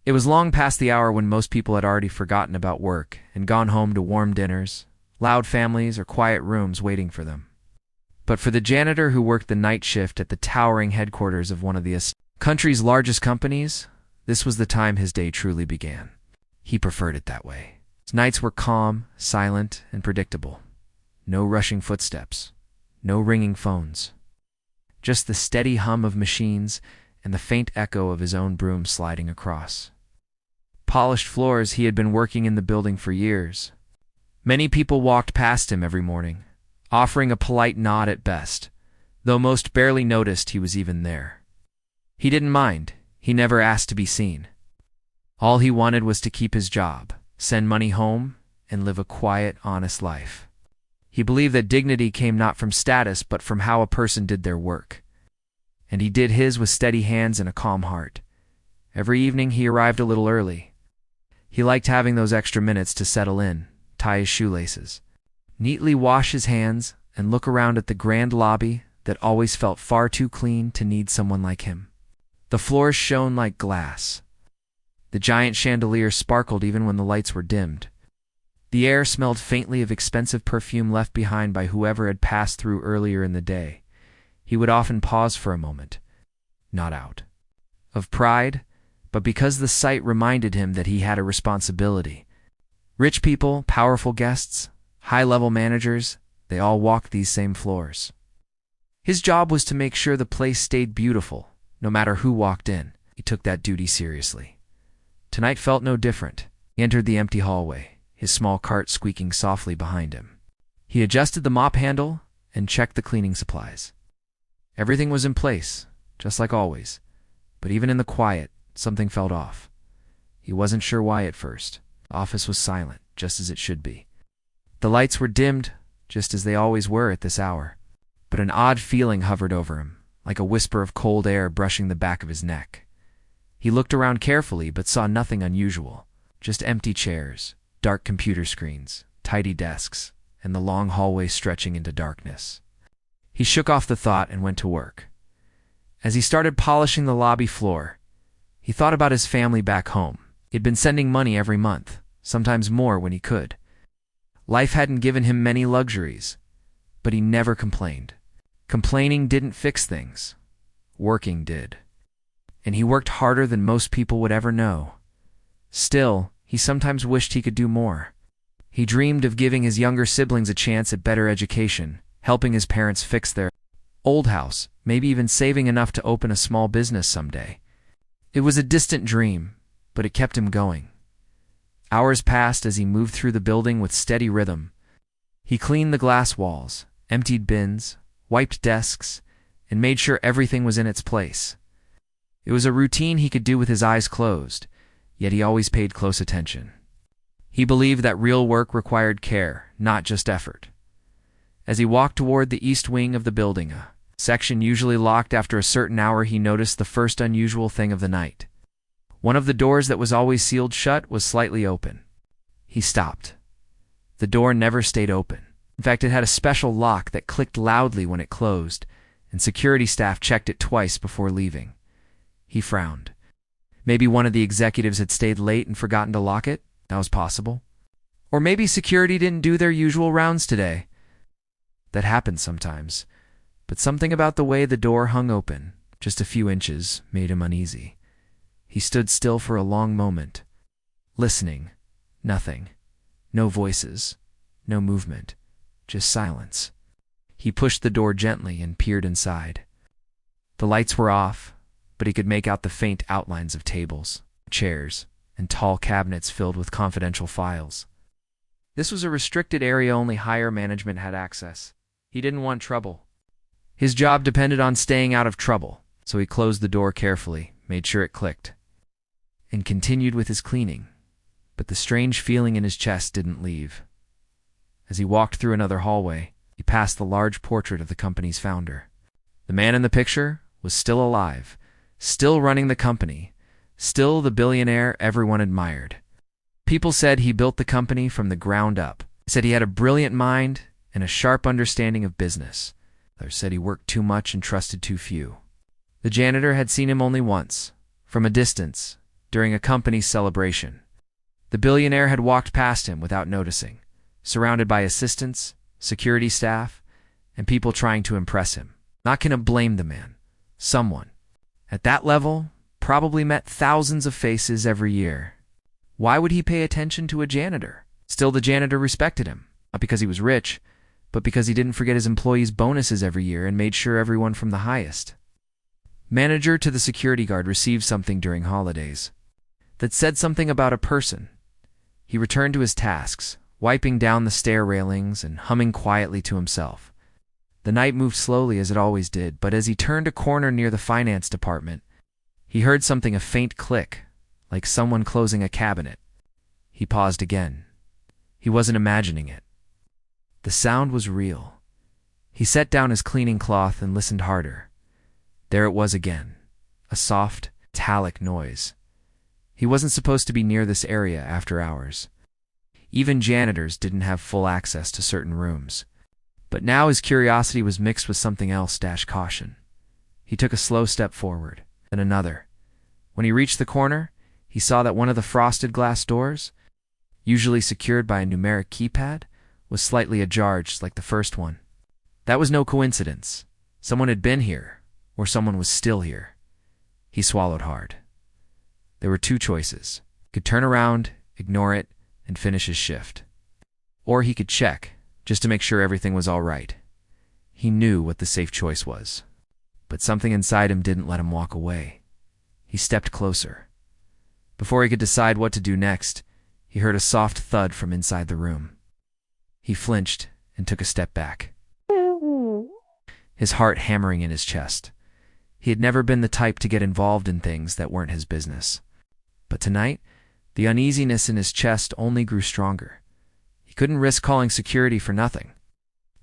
It was long past the hour when most people had already forgotten about work and gone home to warm dinners, loud families, or quiet rooms waiting for them. But for the janitor who worked the night shift at the towering headquarters of one of the country's largest companies, this was the time his day truly began. He preferred it that way. His nights were calm, silent, and predictable. No rushing footsteps, no ringing phones. Just the steady hum of machines and the faint echo of his own broom sliding across. Polished floors. He had been working in the building for years. Many people walked past him every morning, offering a polite nod at best, though most barely noticed he was even there. He didn't mind. He never asked to be seen. All he wanted was to keep his job, send money home, and live a quiet, honest life. He believed that dignity came not from status but from how a person did their work. And he did his with steady hands and a calm heart. Every evening he arrived a little early. He liked having those extra minutes to settle in, tie his shoelaces, neatly wash his hands, and look around at the grand lobby that always felt far too clean to need someone like him. The floors shone like glass. The giant chandelier sparkled even when the lights were dimmed. The air smelled faintly of expensive perfume left behind by whoever had passed through earlier in the day. He would often pause for a moment, not out of pride, but because the sight reminded him that he had a responsibility. Rich people, powerful guests, high-level managers, they all walked these same floors. His job was to make sure the place stayed beautiful, no matter who walked in. He took that duty seriously. Tonight felt no different. He entered the empty hallway, his small cart squeaking softly behind him. He adjusted the mop handle and checked the cleaning supplies. Everything was in place, just like always, but even in the quiet, something felt off. He wasn't sure why at first. The office was silent, just as it should be. The lights were dimmed, just as they always were at this hour. But an odd feeling hovered over him, like a whisper of cold air brushing the back of his neck. He looked around carefully but saw nothing unusual. Just empty chairs, dark computer screens, tidy desks, and the long hallway stretching into darkness. He shook off the thought and went to work. As he started polishing the lobby floor, he thought about his family back home. He'd been sending money every month, sometimes more when he could. Life hadn't given him many luxuries, but he never complained. Complaining didn't fix things. Working did. And he worked harder than most people would ever know. Still, he sometimes wished he could do more. He dreamed of giving his younger siblings a chance at better education, helping his parents fix their old house, maybe even saving enough to open a small business someday. It was a distant dream, but it kept him going. Hours passed as he moved through the building with steady rhythm. He cleaned the glass walls, emptied bins, wiped desks, and made sure everything was in its place. It was a routine he could do with his eyes closed, yet he always paid close attention. He believed that real work required care, not just effort. As he walked toward the east wing of the building, a section usually locked after a certain hour, he noticed the first unusual thing of the night. One of the doors that was always sealed shut was slightly open. He stopped. The door never stayed open. In fact, it had a special lock that clicked loudly when it closed, and security staff checked it twice before leaving. He frowned. Maybe one of the executives had stayed late and forgotten to lock it? That was possible. Or maybe security didn't do their usual rounds today. That happened sometimes. But something about the way the door hung open, just a few inches, made him uneasy. He stood still for a long moment, listening. Nothing. No voices. No movement. Just silence. He pushed the door gently and peered inside. The lights were off, but he could make out the faint outlines of tables, chairs, and tall cabinets filled with confidential files. This was a restricted area only higher management had access. He didn't want trouble. His job depended on staying out of trouble, so he closed the door carefully, made sure it clicked, and continued with his cleaning. But the strange feeling in his chest didn't leave. As he walked through another hallway, he passed the large portrait of the company's founder. The man in the picture was still alive, still running the company, still the billionaire everyone admired. People said he built the company from the ground up. They said he had a brilliant mind and a sharp understanding of business. Others said he worked too much and trusted too few. The janitor had seen him only once, from a distance, during a company celebration. The billionaire had walked past him without noticing, surrounded by assistants, security staff, and people trying to impress him. Not gonna blame the man. Someone, at that level, probably met thousands of faces every year. Why would he pay attention to a janitor? Still, the janitor respected him, not because he was rich, but because he didn't forget his employees' bonuses every year and made sure everyone from the highest manager to the security guard received something during holidays. That said something about a person. He returned to his tasks, wiping down the stair railings and humming quietly to himself. The night moved slowly as it always did, but as he turned a corner near the finance department, he heard something, a faint click, like someone closing a cabinet. He paused again. He wasn't imagining it. The sound was real. He set down his cleaning cloth and listened harder. There it was again, a soft, metallic noise. He wasn't supposed to be near this area after hours. Even janitors didn't have full access to certain rooms. But now his curiosity was mixed with something else, caution. He took a slow step forward, then another. When he reached the corner, he saw that one of the frosted glass doors, usually secured by a numeric keypad, was slightly ajar, just like the first one. That was no coincidence. Someone had been here, or someone was still here. He swallowed hard. There were two choices. He could turn around, ignore it, and finish his shift. Or he could check, just to make sure everything was all right. He knew what the safe choice was. But something inside him didn't let him walk away. He stepped closer. Before he could decide what to do next, he heard a soft thud from inside the room. He flinched and took a step back, his heart hammering in his chest. He had never been the type to get involved in things that weren't his business. But tonight, the uneasiness in his chest only grew stronger. He couldn't risk calling security for nothing.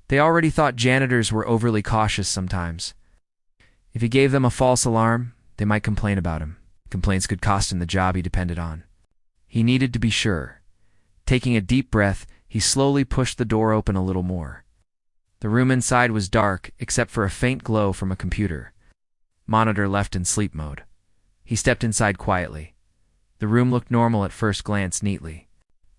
They already thought janitors were overly cautious sometimes. If he gave them a false alarm, they might complain about him. Complaints could cost him the job he depended on. He needed to be sure. Taking a deep breath, he slowly pushed the door open a little more. The room inside was dark, except for a faint glow from a computer. Monitor left in sleep mode. He stepped inside quietly. The room looked normal at first glance, neatly.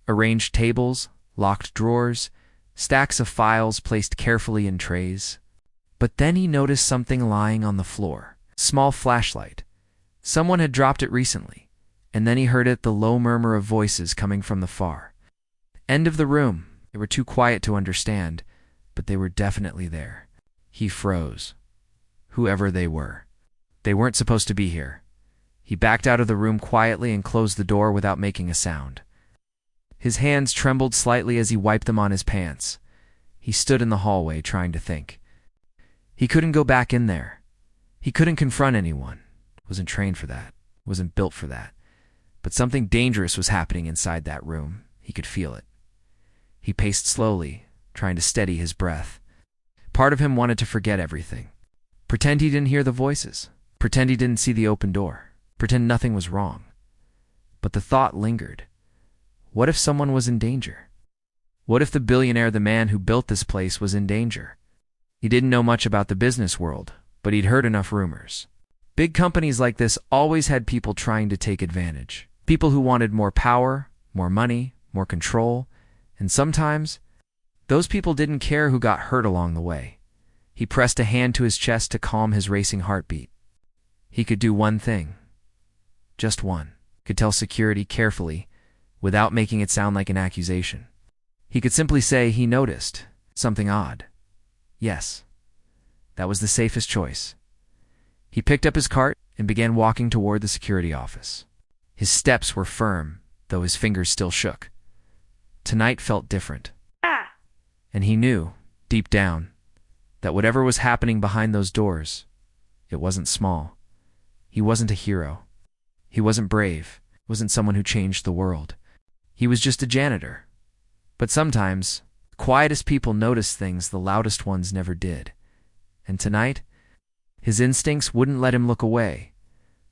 Arranged tables, locked drawers, stacks of files placed carefully in trays. But then he noticed something lying on the floor. Small flashlight. Someone had dropped it recently, and then he heard the low murmur of voices coming from the far end of the room. They were too quiet to understand, but they were definitely there. He froze. Whoever they were. They weren't supposed to be here. He backed out of the room quietly and closed the door without making a sound. His hands trembled slightly as he wiped them on his pants. He stood in the hallway trying to think. He couldn't go back in there. He couldn't confront anyone. Wasn't trained for that. Wasn't built for that. But something dangerous was happening inside that room. He could feel it. He paced slowly, trying to steady his breath. Part of him wanted to forget everything. Pretend he didn't hear the voices. Pretend he didn't see the open door. Pretend nothing was wrong. But the thought lingered. What if someone was in danger? What if the billionaire, the man who built this place, was in danger? He didn't know much about the business world, but he'd heard enough rumors. Big companies like this always had people trying to take advantage. People who wanted more power, more money, more control, and sometimes, those people didn't care who got hurt along the way. He pressed a hand to his chest to calm his racing heartbeat. He could do one thing. Just one. Could tell security carefully, without making it sound like an accusation. He could simply say he noticed something odd. Yes, that was the safest choice. He picked up his cart and began walking toward the security office. His steps were firm, though his fingers still shook. Tonight felt different. And he knew, deep down, that whatever was happening behind those doors, it wasn't small. He wasn't a hero. He wasn't brave. He wasn't someone who changed the world. He was just a janitor. But sometimes, the quietest people notice things the loudest ones never did. And tonight, his instincts wouldn't let him look away.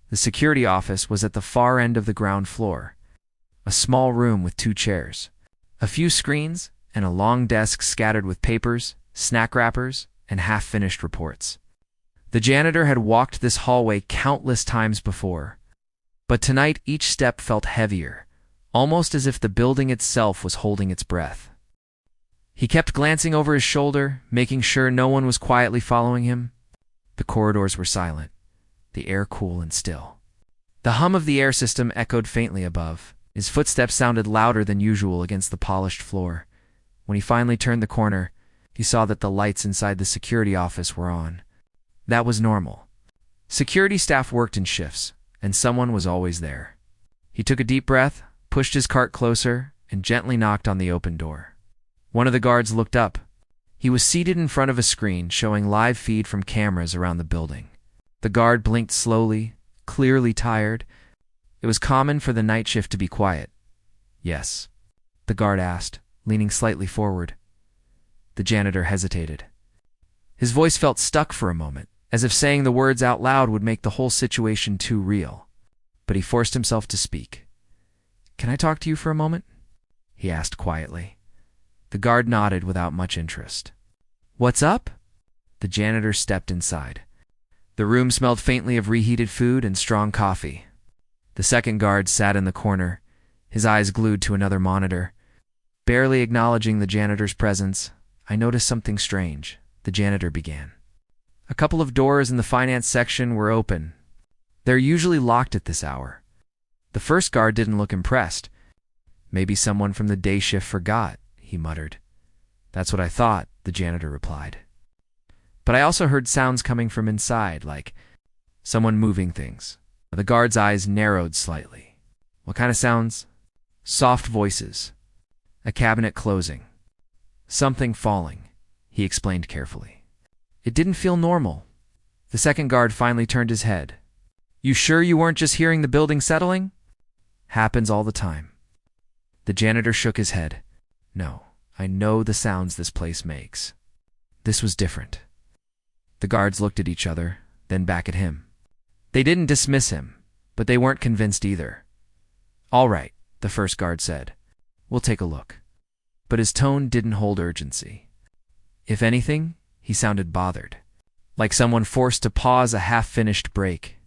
The security office was at the far end of the ground floor. A small room with 2 chairs, a few screens, and a long desk scattered with papers, snack wrappers, and half-finished reports. The janitor had walked this hallway countless times before. But tonight each step felt heavier, almost as if the building itself was holding its breath. He kept glancing over his shoulder, making sure no one was quietly following him. The corridors were silent, the air cool and still. The hum of the air system echoed faintly above. His footsteps sounded louder than usual against the polished floor. When he finally turned the corner, he saw that the lights inside the security office were on. That was normal. Security staff worked in shifts, and someone was always there. He took a deep breath, pushed his cart closer, and gently knocked on the open door. One of the guards looked up. He was seated in front of a screen showing live feed from cameras around the building. The guard blinked slowly, clearly tired. It was common for the night shift to be quiet. Yes, the guard asked, leaning slightly forward. The janitor hesitated. His voice felt stuck for a moment, as if saying the words out loud would make the whole situation too real. But he forced himself to speak. "Can I talk to you for a moment?" he asked quietly. The guard nodded without much interest. "What's up?" The janitor stepped inside. The room smelled faintly of reheated food and strong coffee. The second guard sat in the corner, his eyes glued to another monitor. Barely acknowledging the janitor's presence, "I noticed something strange," the janitor began. A couple of doors in the finance section were open. They're usually locked at this hour. The first guard didn't look impressed. "Maybe someone from the day shift forgot," he muttered. "That's what I thought," the janitor replied. "But I also heard sounds coming from inside, like someone moving things." The guard's eyes narrowed slightly. "What kind of sounds?" "Soft voices. A cabinet closing. Something falling," he explained carefully. It didn't feel normal. The second guard finally turned his head. "You sure you weren't just hearing the building settling?" "Happens all the time." The janitor shook his head. "No, I know the sounds this place makes." This was different. The guards looked at each other, then back at him. They didn't dismiss him, but they weren't convinced either. "All right," the first guard said. "We'll take a look." But his tone didn't hold urgency. If anything, he sounded bothered, like someone forced to pause a half-finished break.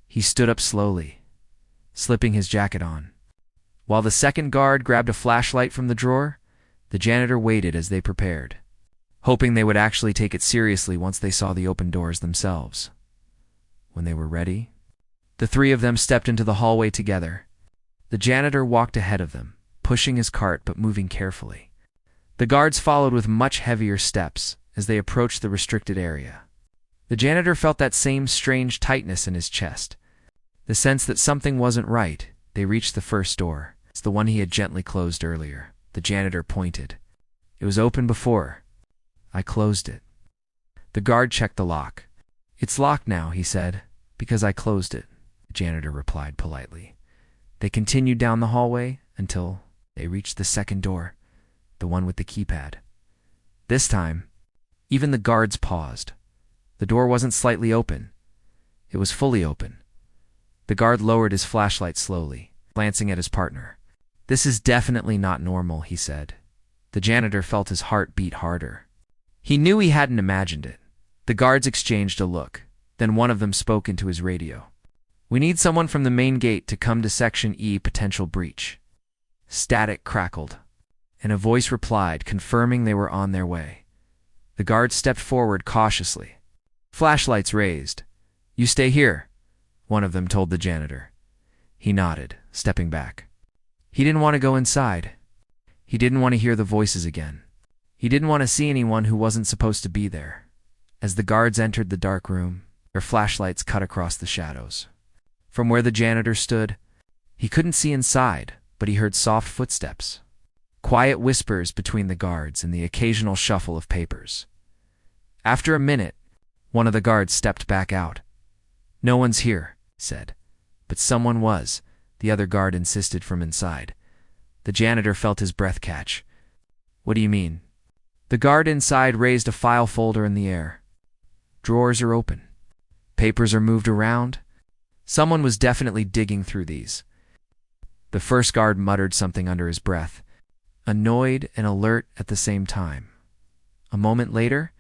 He stood up slowly, slipping his jacket on. While the second guard grabbed a flashlight from the drawer, the janitor waited as they prepared, hoping they would actually take it seriously once they saw the open doors themselves. When they were ready, the three of them stepped into the hallway together. The janitor walked ahead of them, pushing his cart but moving carefully. The guards followed with much heavier steps as they approached the restricted area. The janitor felt that same strange tightness in his chest, the sense that something wasn't right. They reached the first door. It's the one he had gently closed earlier. The janitor pointed. "It was open before. I closed it." The guard checked the lock. "It's locked now," he said, "because I closed it," the janitor replied politely. They continued down the hallway until they reached the second door, the one with the keypad. This time, even the guards paused. The door wasn't slightly open. It was fully open. The guard lowered his flashlight slowly, glancing at his partner. "This is definitely not normal," he said. The janitor felt his heart beat harder. He knew he hadn't imagined it. The guards exchanged a look. Then one of them spoke into his radio. "We need someone from the main gate to come to Section E, potential breach." Static crackled, and a voice replied, confirming they were on their way. The guards stepped forward cautiously, flashlights raised. "You stay here," one of them told the janitor. He nodded, stepping back. He didn't want to go inside. He didn't want to hear the voices again. He didn't want to see anyone who wasn't supposed to be there. As the guards entered the dark room, their flashlights cut across the shadows. From where the janitor stood, he couldn't see inside, but he heard soft footsteps, quiet whispers between the guards, and the occasional shuffle of papers. After a minute, one of the guards stepped back out. "No one's here," he said. "But someone was," the other guard insisted from inside. The janitor felt his breath catch. "What do you mean?" The guard inside raised a file folder in the air. "Drawers are open. Papers are moved around. Someone was definitely digging through these." The first guard muttered something under his breath, annoyed and alert at the same time. A moment later,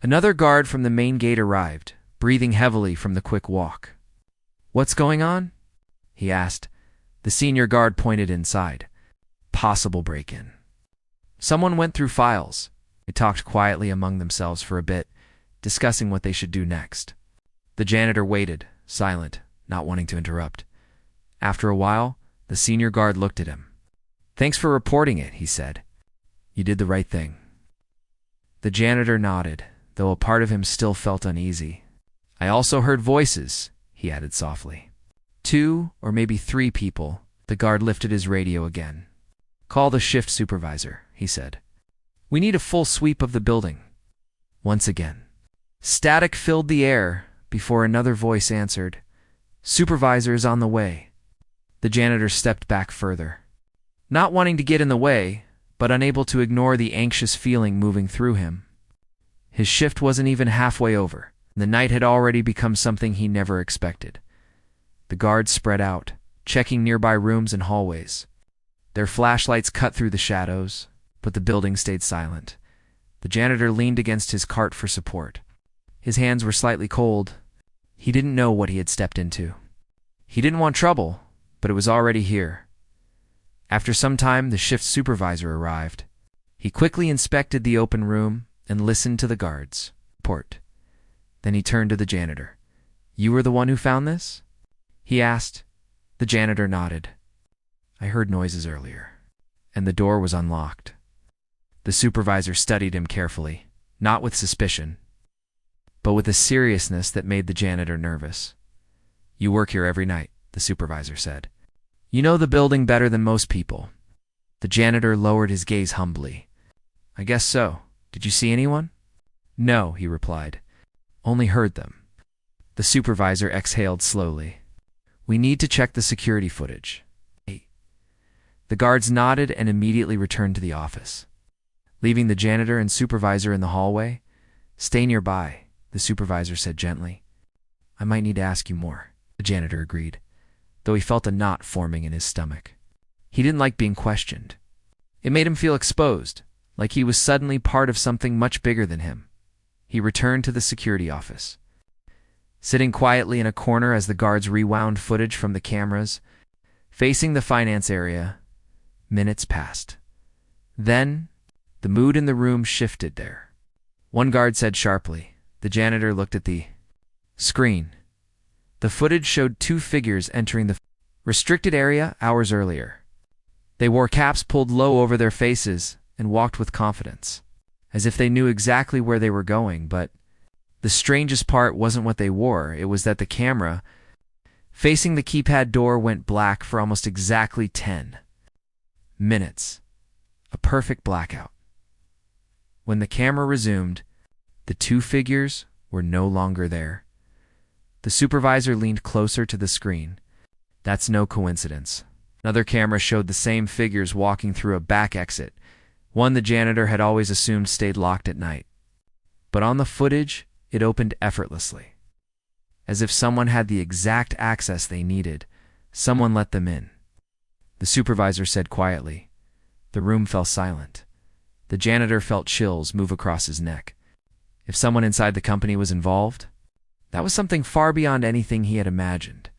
another guard from the main gate arrived, breathing heavily from the quick walk. "What's going on?" he asked. The senior guard pointed inside. Possible break-in. Someone went through files. They talked quietly among themselves for a bit, discussing what they should do next. The janitor waited, silent, not wanting to interrupt. After a while, the senior guard looked at him. Thanks for reporting it, he said. You did the right thing. The janitor nodded, though a part of him still felt uneasy. I also heard voices, he added softly. 2 or maybe 3 people. The guard lifted his radio again. Call the shift supervisor, he said. We need a full sweep of the building. Once again. Static filled the air before another voice answered. Supervisor is on the way. The janitor stepped back further. Not wanting to get in the way, but unable to ignore the anxious feeling moving through him. His shift wasn't even halfway over. The night had already become something he never expected. The guards spread out, checking nearby rooms and hallways. Their flashlights cut through the shadows, but the building stayed silent. The janitor leaned against his cart for support. His hands were slightly cold. He didn't know what he had stepped into. He didn't want trouble, but it was already here. After some time, the shift supervisor arrived. He quickly inspected the open room and listened to the guards' report. Then he turned to the janitor. You were the one who found this? He asked. The janitor nodded. I heard noises earlier, and the door was unlocked. The supervisor studied him carefully, not with suspicion, but with a seriousness that made the janitor nervous. You work here every night, the supervisor said. You know the building better than most people. The janitor lowered his gaze humbly. I guess so. Did you see anyone? No, he replied. Only heard them. The supervisor exhaled slowly. We need to check the security footage. The guards nodded and immediately returned to the office. Leaving the janitor and supervisor in the hallway, stay nearby, the supervisor said gently. I might need to ask you more, the janitor agreed, though he felt a knot forming in his stomach. He didn't like being questioned. It made him feel exposed, like he was suddenly part of something much bigger than him. He returned to the security office. Sitting quietly in a corner as the guards rewound footage from the cameras, facing the finance area, minutes passed. Then, the mood in the room shifted there. One guard said sharply. The janitor looked at the screen. The footage showed 2 figures entering the restricted area hours earlier. They wore caps pulled low over their faces and walked with confidence, as if they knew exactly where they were going, but the strangest part wasn't what they wore, it was that the camera facing the keypad door went black for almost exactly 10 minutes. A perfect blackout. When the camera resumed, the 2 figures were no longer there. The supervisor leaned closer to the screen. That's no coincidence. Another camera showed the same figures walking through a back exit, one the janitor had always assumed stayed locked at night. But on the footage, it opened effortlessly. As if someone had the exact access they needed, someone let them in. The supervisor said quietly. The room fell silent. The janitor felt chills move across his neck. If someone inside the company was involved, that was something far beyond anything he had imagined.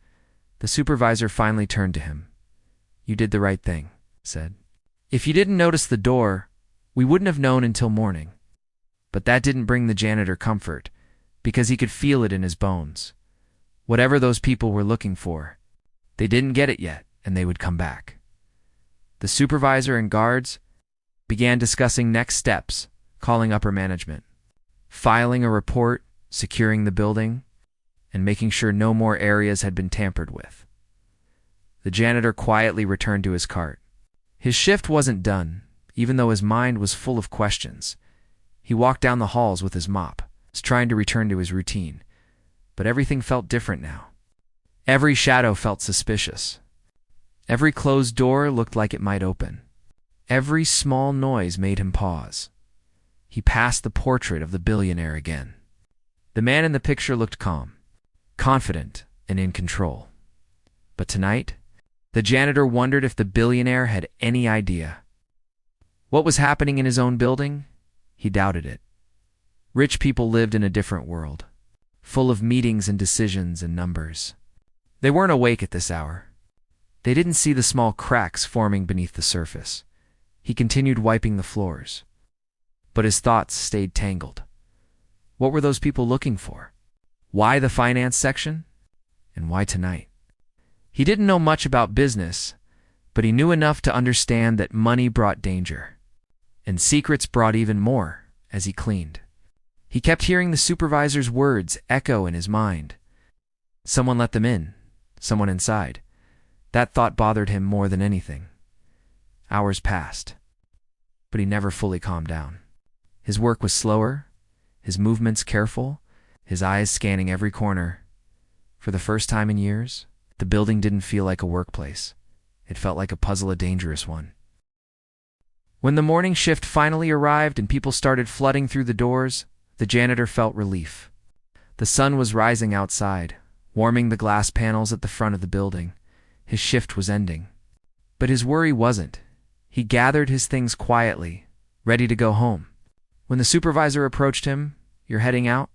The supervisor finally turned to him. You did the right thing, said. If you didn't notice the door, we wouldn't have known until morning. But that didn't bring the janitor comfort, because he could feel it in his bones. Whatever those people were looking for, they didn't get it yet, and they would come back. The supervisor and guards began discussing next steps, calling upper management, filing a report, securing the building, and making sure no more areas had been tampered with. The janitor quietly returned to his cart. His shift wasn't done, even though his mind was full of questions. He walked down the halls with his mop, trying to return to his routine. But everything felt different now. Every shadow felt suspicious. Every closed door looked like it might open. Every small noise made him pause. He passed the portrait of the billionaire again. The man in the picture looked calm, confident, and in control. But tonight, the janitor wondered if the billionaire had any idea. What was happening in his own building? He doubted it. Rich people lived in a different world, full of meetings and decisions and numbers. They weren't awake at this hour. They didn't see the small cracks forming beneath the surface. He continued wiping the floors. But his thoughts stayed tangled. What were those people looking for? Why the finance section? And why tonight? He didn't know much about business, but he knew enough to understand that money brought danger. And secrets brought even more as he cleaned. He kept hearing the supervisor's words echo in his mind. Someone let them in. Someone inside. That thought bothered him more than anything. Hours passed, but he never fully calmed down. His work was slower, his movements careful, his eyes scanning every corner. For the first time in years, the building didn't feel like a workplace. It felt like a puzzle, a dangerous one. When the morning shift finally arrived and people started flooding through the doors, the janitor felt relief. The sun was rising outside, warming the glass panels at the front of the building. His shift was ending. But his worry wasn't. He gathered his things quietly, ready to go home. When the supervisor approached him, "You're heading out?"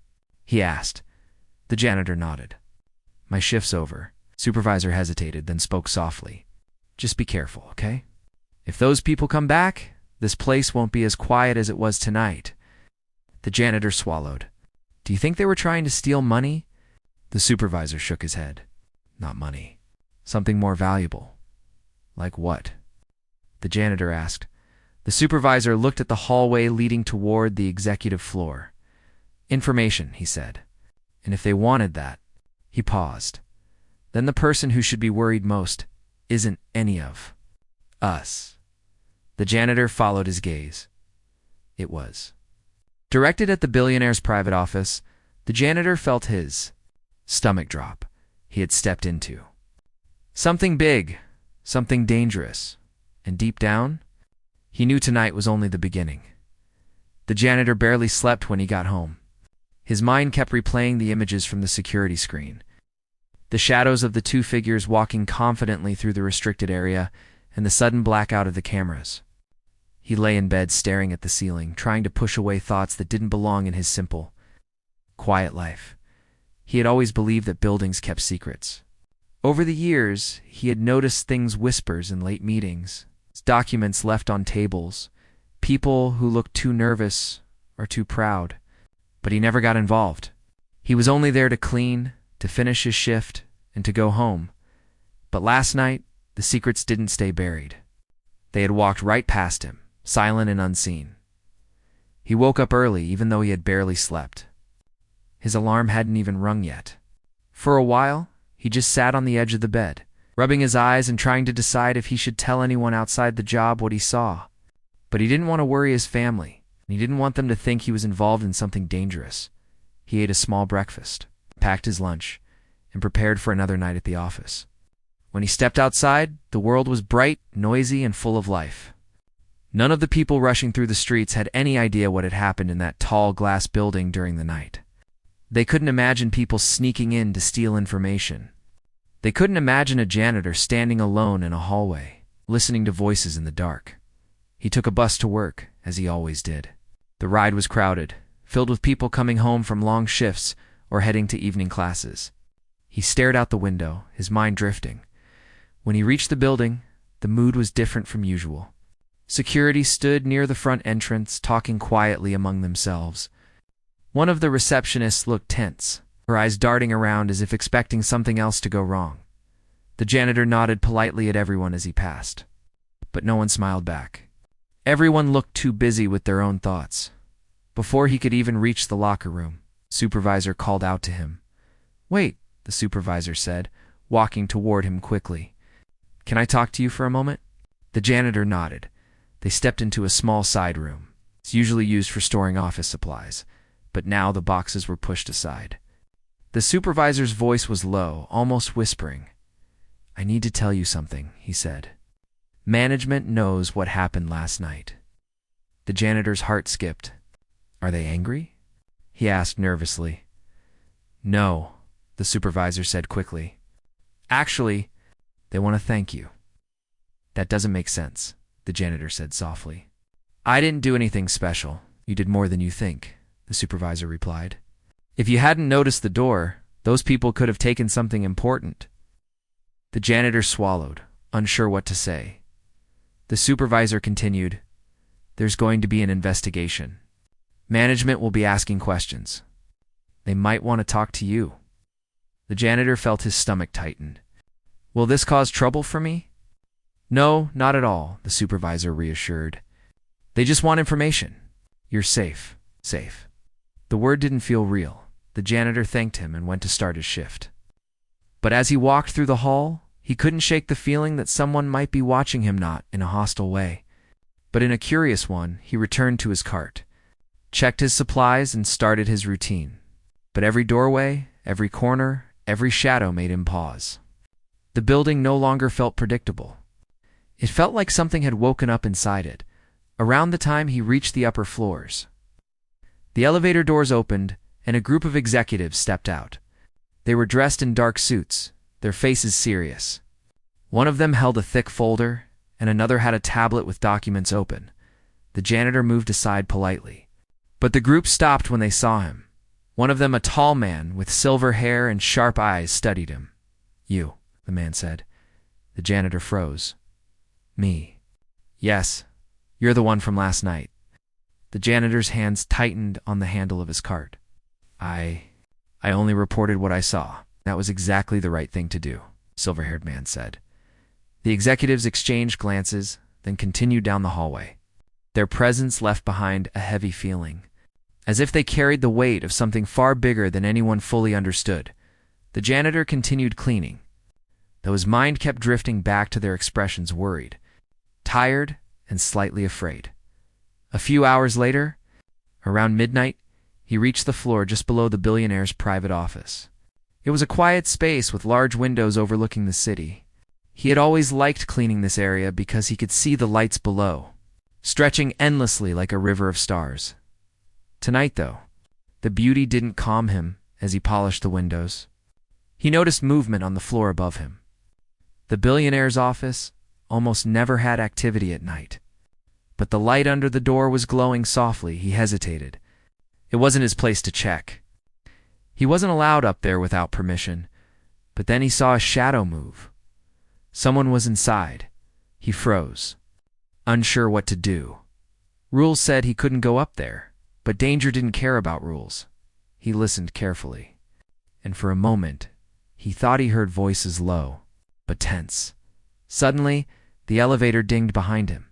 he asked. The janitor nodded. "My shift's over." Supervisor hesitated, then spoke softly. "Just be careful, okay? If those people come back, this place won't be as quiet as it was tonight." The janitor swallowed. "Do you think they were trying to steal money?" The supervisor shook his head. "Not money. Something more valuable." "Like what?" the janitor asked. The supervisor looked at the hallway leading toward the executive floor. "Information," he said. "And if they wanted that..." He paused. "Then the person who should be worried most isn't any of us." The janitor followed his gaze. It was. Directed at the billionaire's private office, the janitor felt his stomach drop. He had stepped into something big, something dangerous, and deep down, he knew tonight was only the beginning. The janitor barely slept when he got home. His mind kept replaying the images from the security screen. The shadows of the two figures walking confidently through the restricted area, and the sudden blackout of the cameras. He lay in bed staring at the ceiling, trying to push away thoughts that didn't belong in his simple, quiet life. He had always believed that buildings kept secrets. Over the years, he had noticed things, whispers in late meetings, documents left on tables, people who looked too nervous or too proud. But he never got involved. He was only there to clean, to finish his shift, and to go home. But last night, the secrets didn't stay buried. They had walked right past him, silent and unseen. He woke up early, even though he had barely slept. His alarm hadn't even rung yet. For a while, he just sat on the edge of the bed, rubbing his eyes and trying to decide if he should tell anyone outside the job what he saw. But he didn't want to worry his family, and he didn't want them to think he was involved in something dangerous. He ate a small breakfast, packed his lunch, and prepared for another night at the office. When he stepped outside, the world was bright, noisy, and full of life. None of the people rushing through the streets had any idea what had happened in that tall glass building during the night. They couldn't imagine people sneaking in to steal information. They couldn't imagine a janitor standing alone in a hallway, listening to voices in the dark. He took a bus to work, as he always did. The ride was crowded, filled with people coming home from long shifts or heading to evening classes. He stared out the window, his mind drifting. When he reached the building, the mood was different from usual. Security stood near the front entrance, talking quietly among themselves. One of the receptionists looked tense, her eyes darting around as if expecting something else to go wrong. The janitor nodded politely at everyone as he passed, but no one smiled back. Everyone looked too busy with their own thoughts. Before he could even reach the locker room, supervisor called out to him. "Wait," the supervisor said, walking toward him quickly. "Can I talk to you for a moment?" The janitor nodded. They stepped into a small side room. It's usually used for storing office supplies, but now the boxes were pushed aside. The supervisor's voice was low, almost whispering. "I need to tell you something," he said. "Management knows what happened last night." The janitor's heart skipped. "Are they angry?" he asked nervously. "No," the supervisor said quickly. "Actually, they want to thank you." "That doesn't make sense," the janitor said softly. "I didn't do anything special. You did more than you think," the supervisor replied. "If you hadn't noticed the door, those people could have taken something important." The janitor swallowed, unsure what to say. The supervisor continued, "There's going to be an investigation. Management will be asking questions. They might want to talk to you." The janitor felt his stomach tighten. "Will this cause trouble for me?" "No, not at all," the supervisor reassured. "They just want information. You're safe. Safe." The word didn't feel real. The janitor thanked him and went to start his shift. But as he walked through the hall, he couldn't shake the feeling that someone might be watching him, not in a hostile way, but in a curious one. He returned to his cart, checked his supplies, and started his routine. But every doorway, every corner, every shadow made him pause. The building no longer felt predictable. It felt like something had woken up inside it, around the time he reached the upper floors. The elevator doors opened, and a group of executives stepped out. They were dressed in dark suits, their faces serious. One of them held a thick folder, and another had a tablet with documents open. The janitor moved aside politely, but the group stopped when they saw him. One of them, a tall man with silver hair and sharp eyes, studied him. "You," the man said. The janitor froze. "Me?" "Yes, you're the one from last night." The janitor's hands tightened on the handle of his cart. I only reported what I saw. That was exactly the right thing to do," silver-haired man said. The executives exchanged glances, then continued down the hallway. Their presence left behind a heavy feeling, as if they carried the weight of something far bigger than anyone fully understood. The janitor continued cleaning, though his mind kept drifting back to their expressions, worried, tired, and slightly afraid. A few hours later, around midnight, he reached the floor just below the billionaire's private office. It was a quiet space with large windows overlooking the city. He had always liked cleaning this area because he could see the lights below, stretching endlessly like a river of stars. Tonight, though, the beauty didn't calm him as he polished the windows. He noticed movement on the floor above him. The billionaire's office almost never had activity at night, but the light under the door was glowing softly. He hesitated. It wasn't his place to check. He wasn't allowed up there without permission, but then he saw a shadow move. Someone was inside. He froze, unsure what to do. Rules said he couldn't go up there, but danger didn't care about rules. He listened carefully, and for a moment, he thought he heard voices low, but tense. Suddenly, the elevator dinged behind him.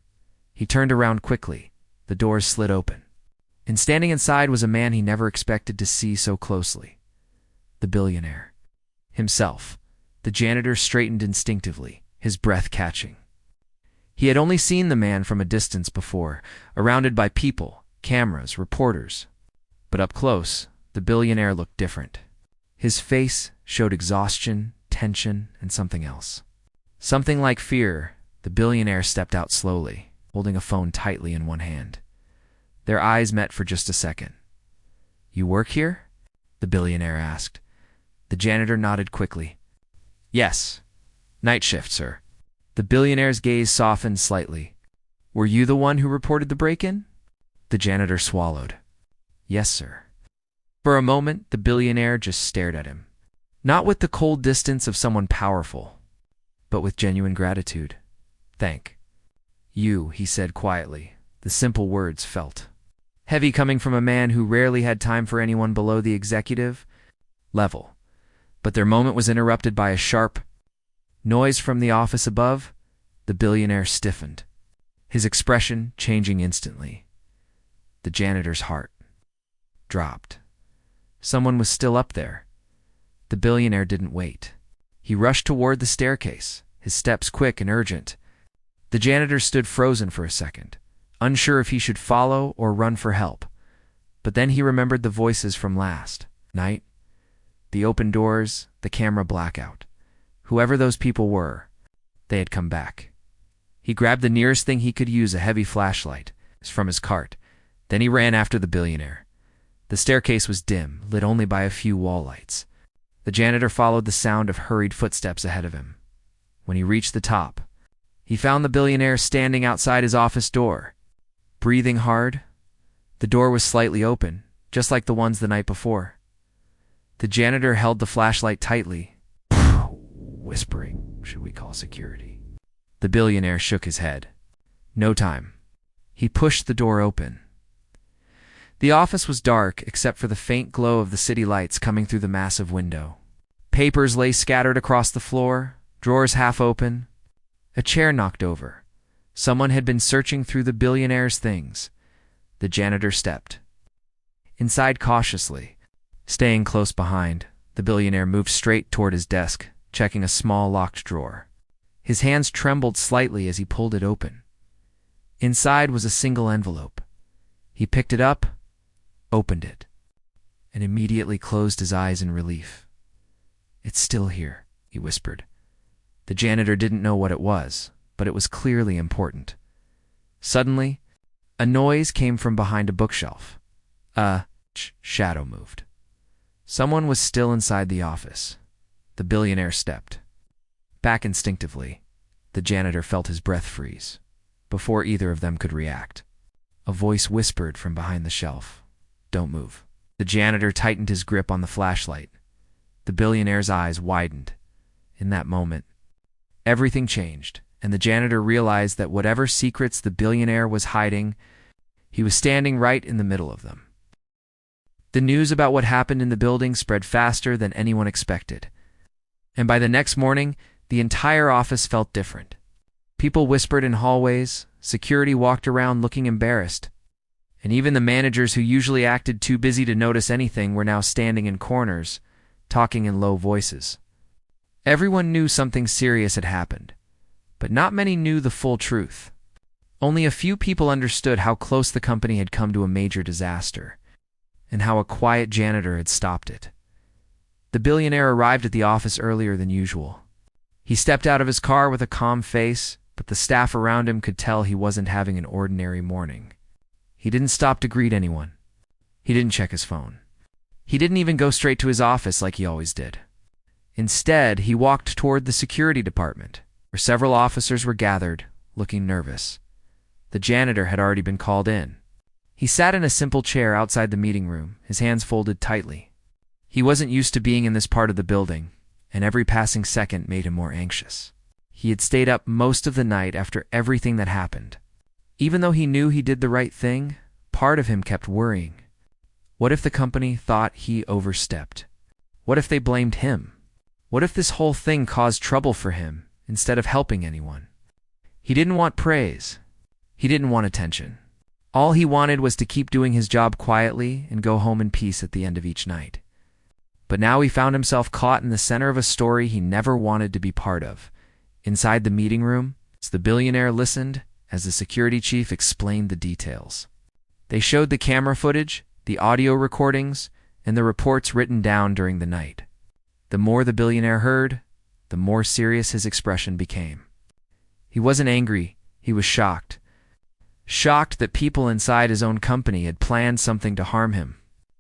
He turned around quickly. The doors slid open, and standing inside was a man he never expected to see so closely. The billionaire himself. The janitor straightened instinctively, his breath catching. He had only seen the man from a distance before, surrounded by people, cameras, reporters. But up close, the billionaire looked different. His face showed exhaustion, tension, and something else. Something like fear. The billionaire stepped out slowly, holding a phone tightly in one hand. Their eyes met for just a second. "You work here?" the billionaire asked. The janitor nodded quickly. "Yes. Night shift, sir." The billionaire's gaze softened slightly. "Were you the one who reported the break-in?" The janitor swallowed. "Yes, sir." For a moment, the billionaire just stared at him, not with the cold distance of someone powerful, but with genuine gratitude. "Thank you," he said quietly. The simple words felt heavy coming from a man who rarely had time for anyone below the executive level. But their moment was interrupted by a sharp noise from the office above. The billionaire stiffened, his expression changing instantly. The janitor's heart dropped. Someone was still up there. The billionaire didn't wait. He rushed toward the staircase, his steps quick and urgent. The janitor stood frozen for a second, unsure if he should follow or run for help. But then he remembered the voices from last night. The open doors, the camera blackout. Whoever those people were, they had come back. He grabbed the nearest thing he could use, a heavy flashlight, from his cart. Then he ran after the billionaire. The staircase was dim, lit only by a few wall lights. The janitor followed the sound of hurried footsteps ahead of him. When he reached the top, he found the billionaire standing outside his office door, breathing hard. The door was slightly open, just like the ones the night before. The janitor held the flashlight tightly, whispering, "Should we call security?" The billionaire shook his head. No time. He pushed the door open. The office was dark except for the faint glow of the city lights coming through the massive window. Papers lay scattered across the floor, drawers half open, a chair knocked over. Someone had been searching through the billionaire's things. The janitor stepped inside cautiously. Staying close behind, the billionaire moved straight toward his desk, checking a small locked drawer. His hands trembled slightly as he pulled it open. Inside was a single envelope. He picked it up, opened it, and immediately closed his eyes in relief. "It's still here," he whispered. The janitor didn't know what it was, but it was clearly important. Suddenly, a noise came from behind a bookshelf. A shadow moved. Someone was still inside the office. The billionaire stepped back instinctively. The janitor felt his breath freeze. Before either of them could react, a voice whispered from behind the shelf, "Don't move." The janitor tightened his grip on the flashlight. The billionaire's eyes widened. In that moment, everything changed, and the janitor realized that whatever secrets the billionaire was hiding, he was standing right in the middle of them. The news about what happened in the building spread faster than anyone expected, and by the next morning, the entire office felt different. People whispered in hallways, security walked around looking embarrassed, and even the managers who usually acted too busy to notice anything were now standing in corners, talking in low voices. Everyone knew something serious had happened, but not many knew the full truth. Only a few people understood how close the company had come to a major disaster, and how a quiet janitor had stopped it. The billionaire arrived at the office earlier than usual. He stepped out of his car with a calm face, but the staff around him could tell he wasn't having an ordinary morning. He didn't stop to greet anyone. He didn't check his phone. He didn't even go straight to his office like he always did. Instead, he walked toward the security department, where several officers were gathered, looking nervous. The janitor had already been called in. He sat in a simple chair outside the meeting room, his hands folded tightly. He wasn't used to being in this part of the building, and every passing second made him more anxious. He had stayed up most of the night after everything that happened. Even though he knew he did the right thing, part of him kept worrying. What if the company thought he overstepped? What if they blamed him? What if this whole thing caused trouble for him instead of helping anyone? He didn't want praise. He didn't want attention. All he wanted was to keep doing his job quietly and go home in peace at the end of each night. But now he found himself caught in the center of a story he never wanted to be part of. Inside the meeting room, the billionaire listened as the security chief explained the details. They showed the camera footage, the audio recordings, and the reports written down during the night. The more the billionaire heard, the more serious his expression became. He wasn't angry, he was shocked. Shocked that people inside his own company had planned something to harm him.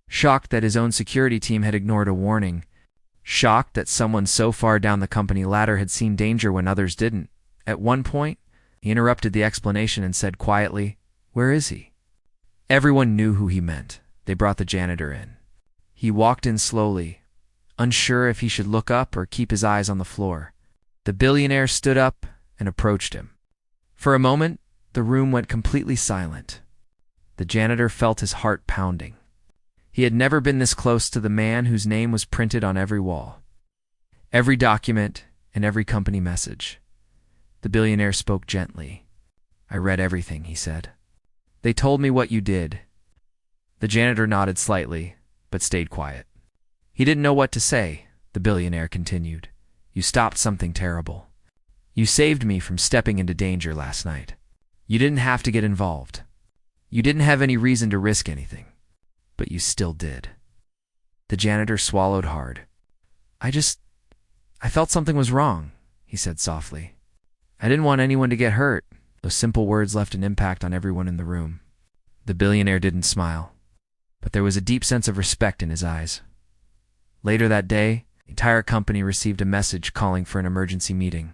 Shocked that his own security team had ignored a warning. Shocked that someone so far down the company ladder had seen danger when others didn't. At one point, he interrupted the explanation and said quietly, "Where is he?" Everyone knew who he meant. They brought the janitor in. He walked in slowly, unsure if he should look up or keep his eyes on the floor. The billionaire stood up and approached him. For a moment, the room went completely silent. The janitor felt his heart pounding. He had never been this close to the man whose name was printed on every wall, every document, and every company message. The billionaire spoke gently. "I read everything," he said. "They told me what you did." The janitor nodded slightly, but stayed quiet. He didn't know what to say. The billionaire continued. "You stopped something terrible. You saved me from stepping into danger last night. You didn't have to get involved. You didn't have any reason to risk anything. But you still did." The janitor swallowed hard. I felt something was wrong," he said softly. "I didn't want anyone to get hurt." Those simple words left an impact on everyone in the room. The billionaire didn't smile, but there was a deep sense of respect in his eyes. Later that day, the entire company received a message calling for an emergency meeting.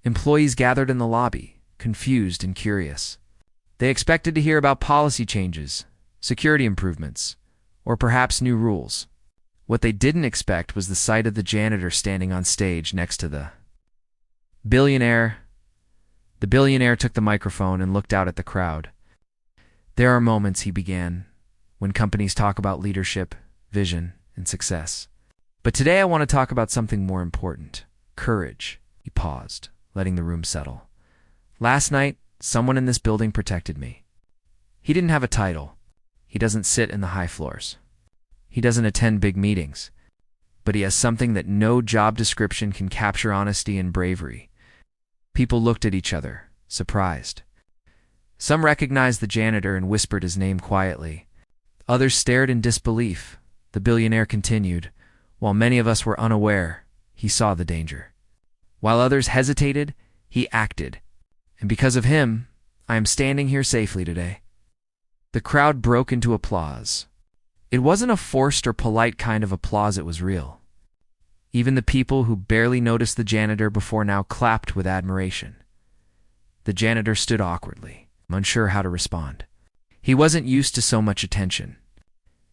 Employees gathered in the lobby, confused and curious. They expected to hear about policy changes, security improvements, or perhaps new rules. What they didn't expect was the sight of the janitor standing on stage next to the billionaire. The billionaire took the microphone and looked out at the crowd. There are moments, he began, when companies talk about leadership, vision, and success. But today I want to talk about something more important: courage. He paused, letting the room settle. Last night, someone in this building protected me. He didn't have a title. He doesn't sit in the high floors. He doesn't attend big meetings. But he has something that no job description can capture: honesty and bravery. People looked at each other, surprised. Some recognized the janitor and whispered his name quietly. Others stared in disbelief. The billionaire continued, "While many of us were unaware, he saw the danger. While others hesitated, he acted. And because of him, I am standing here safely today." The crowd broke into applause. It wasn't a forced or polite kind of applause, it was real. Even the people who barely noticed the janitor before now clapped with admiration. The janitor stood awkwardly, unsure how to respond. He wasn't used to so much attention.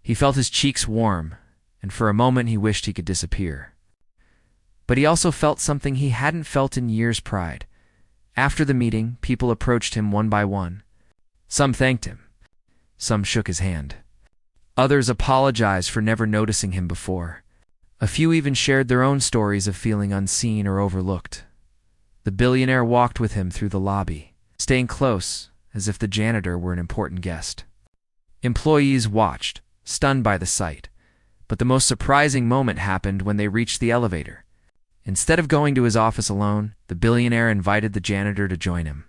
He felt his cheeks warm, and for a moment he wished he could disappear. But he also felt something he hadn't felt in years: pride. After the meeting, people approached him one by one. Some thanked him. Some shook his hand. Others apologized for never noticing him before. A few even shared their own stories of feeling unseen or overlooked. The billionaire walked with him through the lobby, staying close, as if the janitor were an important guest. Employees watched, stunned by the sight. But the most surprising moment happened when they reached the elevator. Instead of going to his office alone, the billionaire invited the janitor to join him.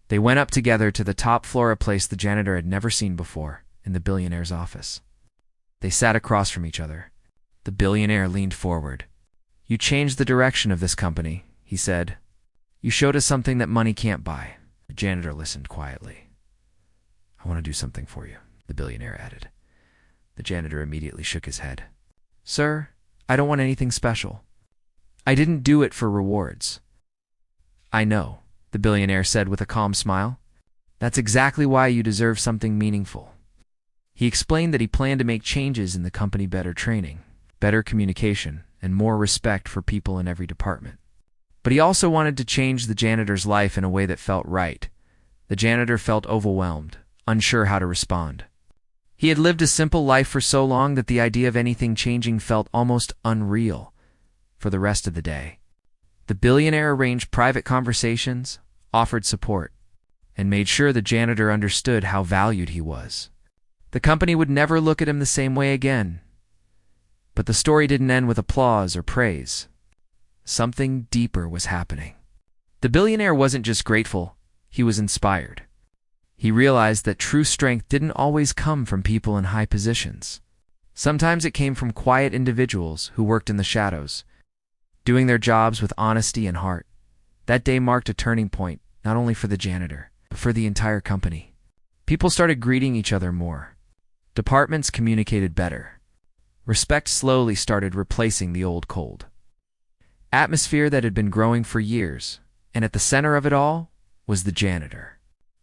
They went up together to the top floor, a place the janitor had never seen before, in the billionaire's office. They sat across from each other. The billionaire leaned forward. "You changed the direction of this company," he said. "You showed us something that money can't buy." The janitor listened quietly. "I want to do something for you," the billionaire added. The janitor immediately shook his head. "Sir, I don't want anything special. I didn't do it for rewards." "I know," the billionaire said with a calm smile. "That's exactly why you deserve something meaningful." He explained that he planned to make changes in the company: better training, better communication, and more respect for people in every department. But he also wanted to change the janitor's life in a way that felt right. The janitor felt overwhelmed, unsure how to respond. He had lived a simple life for so long that the idea of anything changing felt almost unreal. For the rest of the day, the billionaire arranged private conversations, offered support, and made sure the janitor understood how valued he was. The company would never look at him the same way again. But the story didn't end with applause or praise. Something deeper was happening. The billionaire wasn't just grateful, he was inspired. He realized that true strength didn't always come from people in high positions. Sometimes it came from quiet individuals who worked in the shadows, doing their jobs with honesty and heart. That day marked a turning point, not only for the janitor, but for the entire company. People started greeting each other more. Departments communicated better. Respect slowly started replacing the old cold atmosphere that had been growing for years, and at the center of it all was the janitor.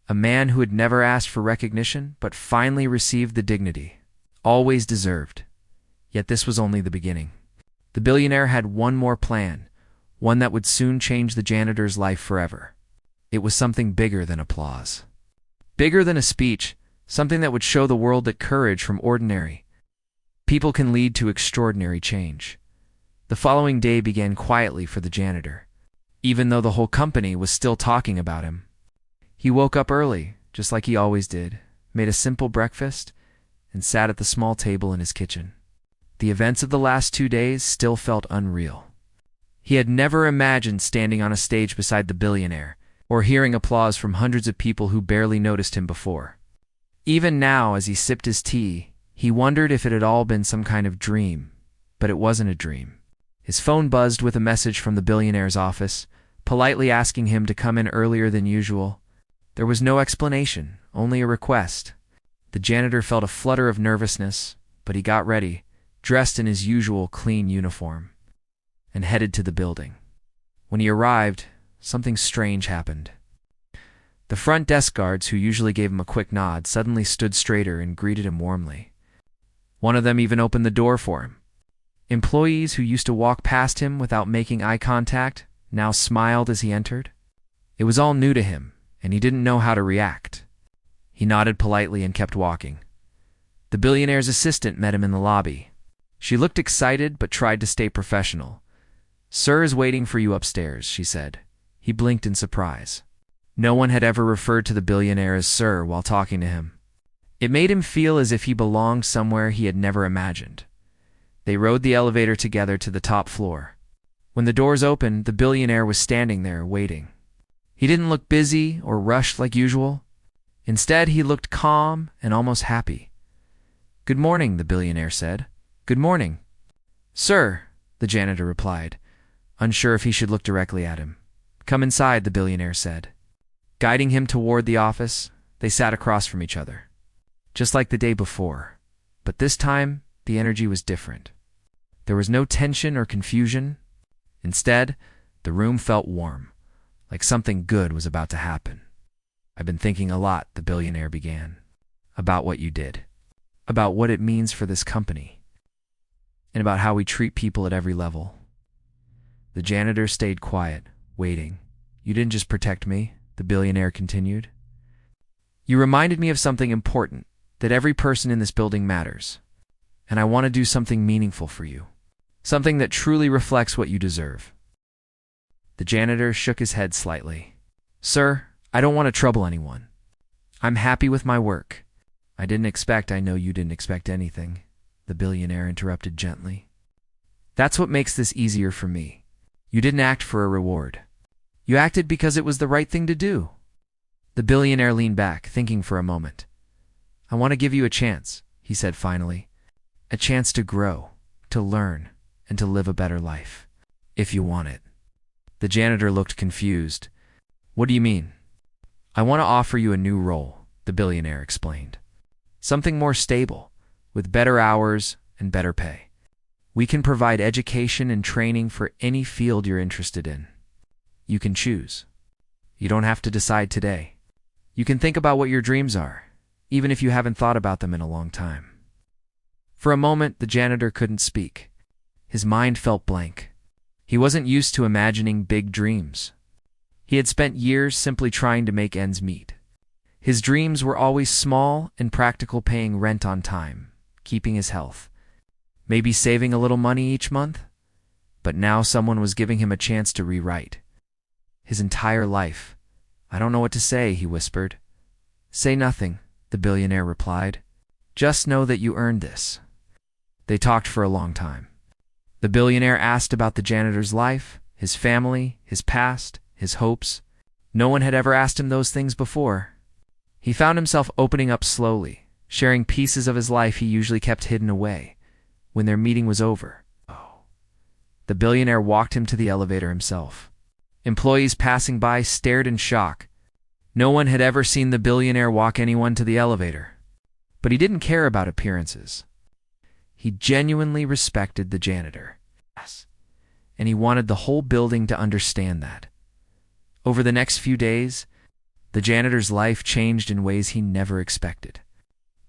A man who had never asked for recognition, but finally received the dignity always deserved. Yet this was only the beginning. The billionaire had one more plan, one that would soon change the janitor's life forever. It was something bigger than applause. Bigger than a speech, something that would show the world that courage from ordinary people can lead to extraordinary change. The following day began quietly for the janitor, even though the whole company was still talking about him. He woke up early, just like he always did, made a simple breakfast, and sat at the small table in his kitchen. The events of the last 2 days still felt unreal. He had never imagined standing on a stage beside the billionaire, or hearing applause from hundreds of people who barely noticed him before. Even now, as he sipped his tea, he wondered if it had all been some kind of dream. But it wasn't a dream. His phone buzzed with a message from the billionaire's office, politely asking him to come in earlier than usual. There was no explanation, only a request. The janitor felt a flutter of nervousness, but he got ready, dressed in his usual clean uniform, and headed to the building. When he arrived, something strange happened. The front desk guards, who usually gave him a quick nod, suddenly stood straighter and greeted him warmly. One of them even opened the door for him. Employees who used to walk past him without making eye contact now smiled as he entered. It was all new to him, and he didn't know how to react. He nodded politely and kept walking. The billionaire's assistant met him in the lobby. She looked excited but tried to stay professional. "Sir is waiting for you upstairs," she said. He blinked in surprise. No one had ever referred to the billionaire as sir while talking to him. It made him feel as if he belonged somewhere he had never imagined. They rode the elevator together to the top floor. When the doors opened, the billionaire was standing there, waiting. He didn't look busy or rushed like usual. Instead, he looked calm and almost happy. "Good morning," the billionaire said. "Good morning." "Sir," the janitor replied, unsure if he should look directly at him. "Come inside," the billionaire said. Guiding him toward the office, they sat across from each other. Just like the day before, but this time the energy was different. There was no tension or confusion. Instead, the room felt warm, like something good was about to happen. "I've been thinking a lot," the billionaire began, "about what you did, about what it means for this company, and about how we treat people at every level." The janitor stayed quiet, waiting. "You didn't just protect me," the billionaire continued. "You reminded me of something important, that every person in this building matters. And I want to do something meaningful for you. Something that truly reflects what you deserve." The janitor shook his head slightly. "Sir, I don't want to trouble anyone. I'm happy with my work." I know you didn't expect anything," the billionaire interrupted gently. "That's what makes this easier for me. You didn't act for a reward. You acted because it was the right thing to do." The billionaire leaned back, thinking for a moment. "I want to give you a chance," he said finally. "A chance to grow, to learn, and to live a better life. If you want it." The janitor looked confused. "What do you mean?" "I want to offer you a new role," the billionaire explained. "Something more stable, with better hours and better pay. We can provide education and training for any field you're interested in. You can choose. You don't have to decide today. You can think about what your dreams are, even if you haven't thought about them in a long time." For a moment, the janitor couldn't speak. His mind felt blank. He wasn't used to imagining big dreams. He had spent years simply trying to make ends meet. His dreams were always small and practical, paying rent on time, keeping his health, maybe saving a little money each month. But now someone was giving him a chance to rewrite his entire life. "I don't know what to say," he whispered. "Say nothing," the billionaire replied. "Just know that you earned this." They talked for a long time. The billionaire asked about the janitor's life, his family, his past, his hopes. No one had ever asked him those things before. He found himself opening up slowly, sharing pieces of his life he usually kept hidden away. When their meeting was over, the billionaire walked him to the elevator himself. Employees passing by stared in shock. No one had ever seen the billionaire walk anyone to the elevator. But he didn't care about appearances. He genuinely respected the janitor. And he wanted the whole building to understand that. Over the next few days, the janitor's life changed in ways he never expected.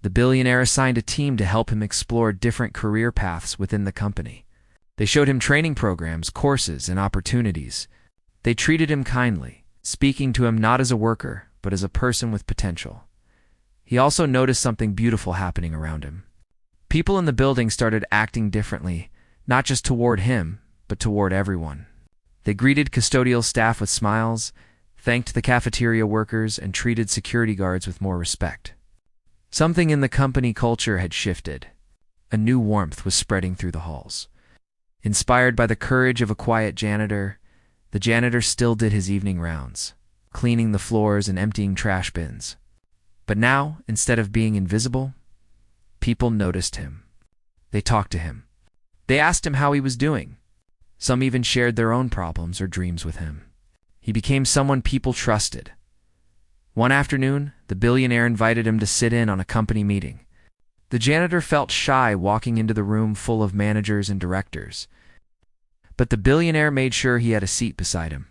The billionaire assigned a team to help him explore different career paths within the company. They showed him training programs, courses, and opportunities. They treated him kindly, speaking to him not as a worker, but as a person with potential. He also noticed something beautiful happening around him. People in the building started acting differently, not just toward him, but toward everyone. They greeted custodial staff with smiles, thanked the cafeteria workers, and treated security guards with more respect. Something in the company culture had shifted. A new warmth was spreading through the halls. Inspired by the courage of a quiet janitor, the janitor still did his evening rounds, cleaning the floors and emptying trash bins. But now, instead of being invisible, people noticed him. They talked to him. They asked him how he was doing. Some even shared their own problems or dreams with him. He became someone people trusted. One afternoon, the billionaire invited him to sit in on a company meeting. The janitor felt shy walking into the room full of managers and directors. But the billionaire made sure he had a seat beside him.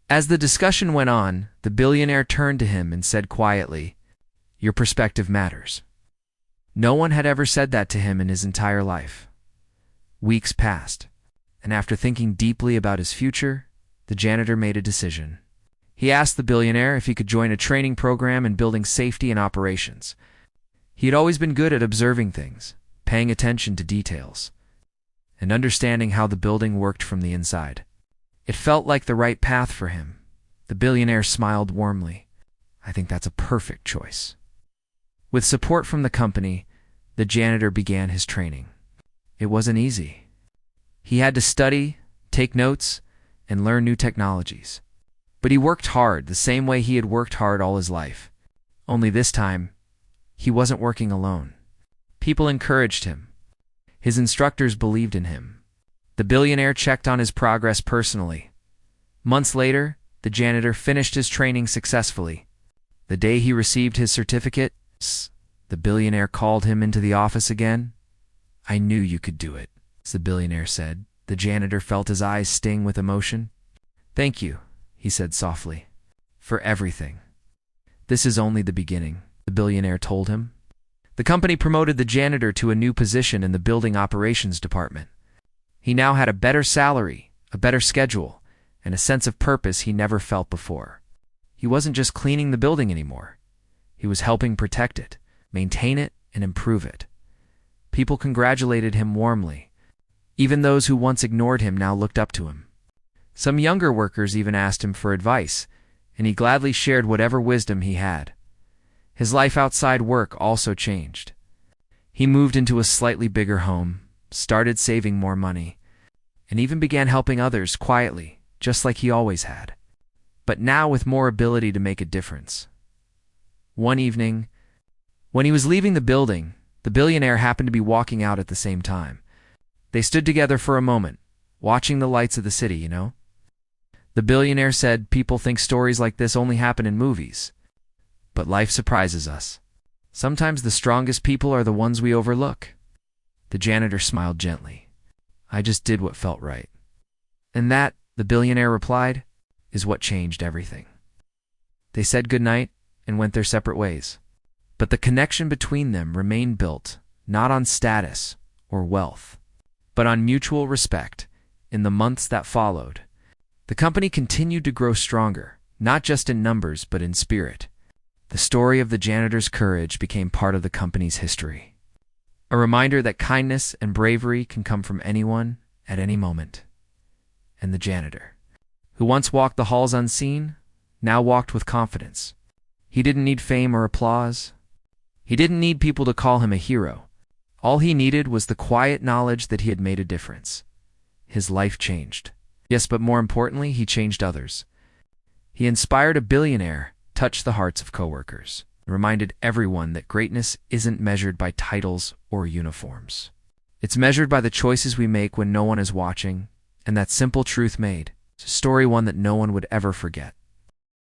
As the discussion went on, the billionaire turned to him and said quietly, "Your perspective matters." No one had ever said that to him in his entire life. Weeks passed, and after thinking deeply about his future, the janitor made a decision. He asked the billionaire if he could join a training program in building safety and operations. He had always been good at observing things, paying attention to details, and understanding how the building worked from the inside. It felt like the right path for him. The billionaire smiled warmly. I think that's a perfect choice. With support from the company, the janitor began his training. It wasn't easy. He had to study, take notes, and learn new technologies. But he worked hard the same way he had worked hard all his life. Only this time, he wasn't working alone. People encouraged him. His instructors believed in him. The billionaire checked on his progress personally. Months later, the janitor finished his training successfully. The day he received his certificate, the billionaire called him into the office again. I knew you could do it, the billionaire said. The janitor felt his eyes sting with emotion. Thank you, he said softly, for everything. This is only the beginning, the billionaire told him. The company promoted the janitor to a new position in the building operations department. He now had a better salary, a better schedule, and a sense of purpose he never felt before. He wasn't just cleaning the building anymore. He was helping protect it, maintain it, and improve it. People congratulated him warmly. Even those who once ignored him now looked up to him. Some younger workers even asked him for advice, and he gladly shared whatever wisdom he had. His life outside work also changed. He moved into a slightly bigger home, started saving more money, and even began helping others quietly, just like he always had. But now with more ability to make a difference. One evening, when he was leaving the building, the billionaire happened to be walking out at the same time. They stood together for a moment, watching the lights of the city, you know? The billionaire said, people think stories like this only happen in movies. But life surprises us. Sometimes the strongest people are the ones we overlook. The janitor smiled gently. I just did what felt right. And that, the billionaire replied, is what changed everything. They said goodnight and went their separate ways. But the connection between them remained built, not on status or wealth, but on mutual respect. In the months that followed, the company continued to grow stronger, not just in numbers but in spirit. The story of the janitor's courage became part of the company's history. A reminder that kindness and bravery can come from anyone at any moment. And the janitor, who once walked the halls unseen, now walked with confidence. He didn't need fame or applause. He didn't need people to call him a hero. All he needed was the quiet knowledge that he had made a difference. His life changed. Yes, but more importantly, he changed others. He inspired a billionaire, touched the hearts of coworkers, and reminded everyone that greatness isn't measured by titles or uniforms. It's measured by the choices we make when no one is watching, and that simple truth made. It's a story one that no one would ever forget.